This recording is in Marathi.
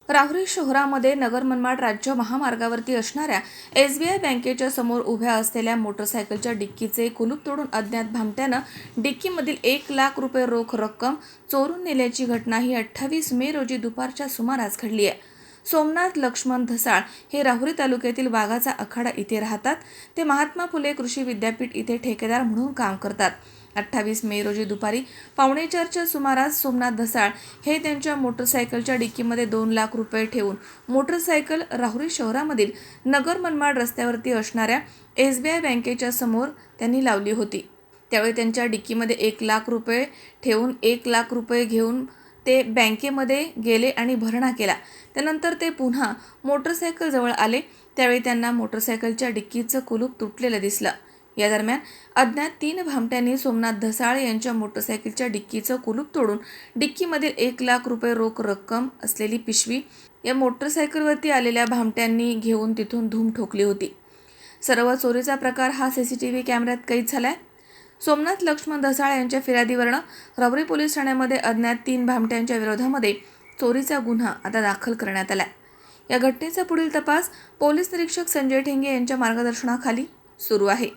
राहुरी शहरामध्ये नगर मनमाड राज्य महामार्गावरती असणाऱ्या SBI बँकेच्या समोर उभ्या असलेल्या मोटरसायकलच्या डिक्कीचे कुलूप तोडून अज्ञात भामट्यानं डिक्कीमधील 1,00,000 रुपये रोख रक्कम चोरून नेल्याची घटना ही 28 मे रोजी दुपारच्या सुमारास घडली आहे। सोमनाथ लक्ष्मण धसाळ हे राहुरी तालुक्यातील वाघाचा आखाडा इथे राहतात। ते महात्मा फुले कृषी विद्यापीठ इथे ठेकेदार म्हणून काम करतात। 28 मे रोजी दुपारी 3:45च्या सुमारास सोमनाथ धसाळ हे त्यांच्या मोटरसायकलच्या डिक्कीमध्ये 2,00,000 रुपये ठेवून मोटरसायकल राहुरी शहरामधील नगर मनमाड रस्त्यावरती असणाऱ्या SBI बँकेच्या समोर त्यांनी लावली होती। त्यावेळी त्यांच्या डिक्कीमध्ये 1,00,000 रुपये ठेवून 1,00,000 रुपये घेऊन ते बँकेमध्ये गेले आणि भरणा केला। त्यानंतर ते पुन्हा मोटरसायकल जवळ आले। त्यावेळी त्यांना मोटरसायकलच्या डिक्कीचं कुलूप तुटलेलं दिसलं। या दरम्यान अज्ञात 3 भामट्यांनी सोमनाथ धसाळ यांच्या मोटरसायकलच्या डिक्कीचं कुलूप तोडून डिक्कीमध्ये 1,00,000 रुपये रोख रक्कम असलेली पिशवी या मोटरसायकलवरती आलेल्या भामट्यांनी घेऊन तिथून धूम ठोकली होती। सर्व चोरीचा प्रकार हा CCTV कॅमेऱ्यात कैद झालाय। सोमनाथ लक्ष्मण धसाळ यांच्या फिर्यादीवरून राहुरी पोलीस ठाण्यामध्ये अज्ञात 3 भामट्यांच्या विरोधामध्ये चोरीचा गुन्हा आता दाखल करण्यात आलाय। या घटनेचा पुढील तपास पोलीस निरीक्षक संजय ठेंगे यांच्या मार्गदर्शनाखाली सुरू आहे।